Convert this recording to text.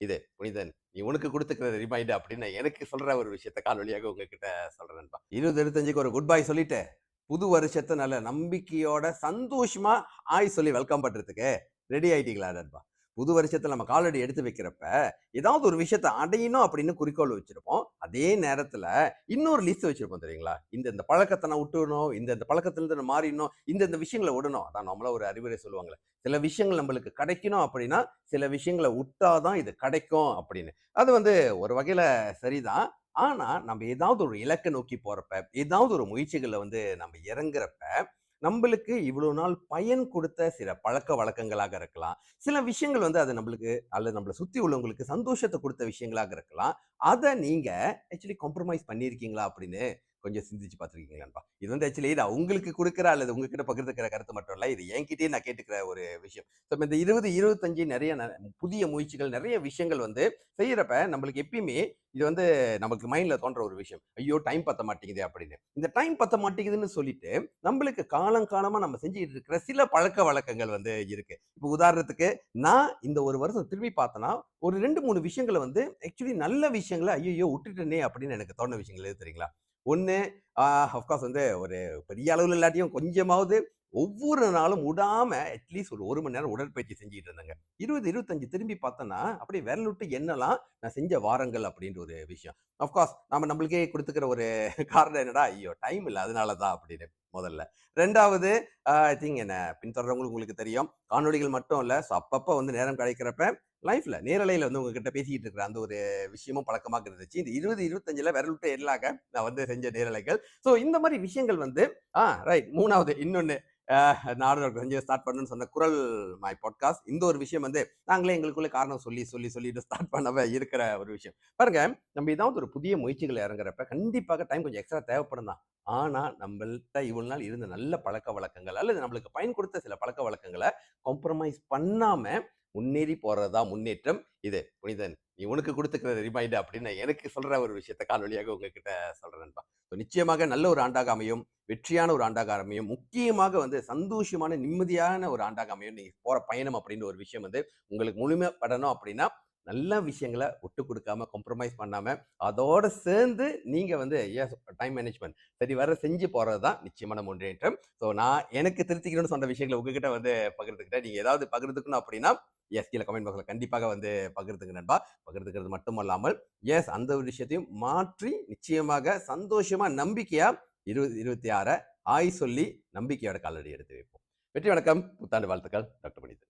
இது புனிதன் நீ உனக்கு கொடுத்துக்கிற ரிமைண்ட் அப்படின்னு எனக்கு சொல்ற ஒரு விஷயத்த காணொலியாக உங்ககிட்ட சொல்றேன் நண்பா. 2025க்கு ஒரு குட் பை சொல்லிட்டு புது வருஷத்தை நல்ல நம்பிக்கையோட சந்தோஷமா சொல்லி வெல்கம் பண்றதுக்கு ரெடி ஆயிட்டீங்களா நண்பா? புது வருஷத்துல நம்ம காலடி எடுத்து வைக்கிறப்ப ஏதாவது ஒரு விஷயத்த அடையணும் அப்படின்னு குறிக்கோள் வச்சிருப்போம். அதே நேரத்துல இன்னொரு லிஸ்ட் வச்சிருப்போம் தெரியுங்களா? இந்த பழக்கத்தை நான் விட்டுணும், இந்த பழக்கத்துல இருந்து நான் மாறிடணும், இந்த விஷயங்களை விடணும். அதான் நம்மள ஒரு அறிவுரை சொல்லுவாங்களே, சில விஷயங்கள் நம்மளுக்கு கிடைக்கணும் அப்படின்னா சில விஷயங்களை விட்டாதான் இது கிடைக்கும் அப்படின்னு. அது ஒரு வகையில சரிதான். ஆனா நம்ம ஏதாவது ஒரு இலக்கை நோக்கி போறப்ப, ஏதாவது ஒரு முயற்சிகள்ல நம்ம இறங்குறப்ப, நம்மளுக்கு இவ்வளவு நாள் பயன் கொடுத்த சில பழக்க வழக்கங்களாக இருக்கலாம். சில விஷயங்கள் அது நம்மளுக்கு அல்லது நம்மள சுத்தி உள்ளவங்களுக்கு சந்தோஷத்தை கொடுத்த விஷயங்களாக இருக்கலாம். அத நீங்க ஆக்சுவலி காம்ப்ரமைஸ் பண்ணியிருக்கீங்களா அப்படின்னு கொஞ்சம் சிந்திச்சு பார்த்துருக்கீங்களான்பா? இது ஆக்சுவலி நான் உங்களுக்கு கொடுக்குற அல்லது உங்ககிட்ட பகிர்ந்துக்கிற கருத்து மட்டும் இல்ல. இது என்கிட்டயே நான் கேட்டுக்கிற ஒரு விஷயம். ஸோ இந்த 2025 நிறைய புதிய முயற்சிகள், நிறைய விஷயங்கள் செய்யறப்ப நம்மளுக்கு எப்பயுமே இது நமக்கு மைண்ட்ல தோன்ற ஒரு விஷயம். ஐயோ! டைம் பத்த மாட்டேங்குதே அப்படின்னு. இந்த டைம் பத்த மாட்டேங்குதுன்னு சொல்லிட்டு, நம்மளுக்கு காலங்காலமா நம்ம செஞ்சுட்டு இருக்கிற சில பழக்கவழக்கங்கள் இருக்கு. இப்போ உதாரணத்துக்கு, நான் இந்த ஒரு வருஷம் திரும்பி பார்த்தேன்னா, ஒரு 2, 3 விஷயங்கள ஆக்சுவலி நல்ல விஷயங்கள ஐய்யய்யோ! விட்டுட்டேனே அப்படின்னு எனக்கு தோணுன விஷயங்கள் எது தெரியுங்களா? ஒண்ணு ஆஃப்கோர்ஸ் ஒரு பெரிய அளவுல இல்லாட்டியும் கொஞ்சமாவது ஒவ்வொரு நாளும் விடாம அட்லீஸ்ட் ஒரு 1 மணி நேரம் உடற்பயிற்சி செஞ்சுட்டு இருந்தேங்க. 20, 25 திரும்பி பார்த்தோன்னா, அப்படியே விரல் விட்டு எண்ணலாம் நான் செஞ்ச வாரங்கள் அப்படின்ற ஒரு விஷயம். ஆஃப்கோர்ஸ் நம்மளுக்கே குடுத்துக்கிற ஒரு காரணம் என்னடா, ஐயோ! டைம் இல்ல அதனால தான் அப்படின்னு முதல்ல. 2வது ஐ திங்க் என்ன பின்தொடர்றவங்களுக்கு உங்களுக்கு தெரியும். காணொளிகள் மட்டும் இல்ல. ஸோ அப்பப்ப நேரம் கிடைக்கிறப்ப லைஃப்ல நேரலையில உங்ககிட்ட பேசிக்கிட்டு இருக்கிற அந்த ஒரு விஷயமும் பழக்கமாக இருந்துச்சு. இந்த 20, 25ல விரல் விட்டு எண்ணலாக நான் செஞ்ச நேரலைகள். ஸோ இந்த மாரி விஷயங்கள் ரைட் 3வது இன்னொன்னு நானும் கொஞ்சம் ஸ்டார்ட் பண்ணணும்னு சொன்ன குரல் மை பாட்காஸ்ட். இந்த ஒரு விஷயம் நாங்களே எங்களுக்குள்ள காரணம் சொல்லிட்டு ஸ்டார்ட் பண்ணாம இருக்கிற ஒரு விஷயம். பாருங்க, நம்ம ஏதாவது ஒரு புதிய முயற்சிகள் இறங்குறப்ப கண்டிப்பாக டைம் கொஞ்சம் எக்ஸ்ட்ரா தேவைப்படும் தான். ஆனா நம்மள்ட்ட இவ்வளவு நாள் இருந்த நல்ல பழக்கவழக்கங்கள் அல்லது நம்மளுக்கு பயன் கொடுத்த சில பழக்கவழக்கங்கள காம்ப்ரமைஸ் பண்ணாம முன்னேறி போறதுதான் முன்னேற்றம். இது புனிதன் நீ உனக்கு கொடுத்துக்கிற ரிமைண்ட் அப்படின்னு எனக்கு சொல்ற ஒரு விஷயத்த காணொலியாக உங்ககிட்ட சொல்றேன் நண்பா. நிச்சயமாக நல்ல ஒரு ஆண்டாக அமையும். வெற்றியான ஒரு ஆண்டாக அமையும். முக்கியமாக சந்தோஷமான, நிம்மதியான ஒரு ஆண்டாக அமையும். நீங்க போற பயணம் அப்படின்ற ஒரு விஷயம் உங்களுக்கு முழுமைப்படணும் அப்படின்னா, நல்ல விஷயங்கள விட்டு கொடுக்காம, காம்ப்ரமைஸ் பண்ணாம, அதோட சேர்ந்து நீங்க டைம் மேனேஜ்மென்ட் சரிவர செஞ்சு போறது தான் நிச்சயமான முன்னேற்றம். ஸோ நான் எனக்கு திருத்திக்கணும்னு சொன்ன விஷயங்கள உங்ககிட்ட பகிர்ந்துக்கிட்டேன். நீங்க ஏதாவது பகிர்ந்துக்கணும் அப்படின்னா, கீழ கமெண்ட் பாக்ஸ்ல கண்டிப்பாக பகிர்ந்துங்க நண்பா. பகிர்ந்துக்கிறது மட்டுமல்லாமல், அந்த ஒரு விஷயத்தையும் மாற்றி நிச்சயமாக சந்தோஷமா, நம்பிக்கையா 2026 சொல்லி நம்பிக்கையோட காலடி எடுத்து வைப்போம். வெற்றி வணக்கம். புத்தாண்டு வாழ்த்துக்கள். டாக்டர் புனிதன்.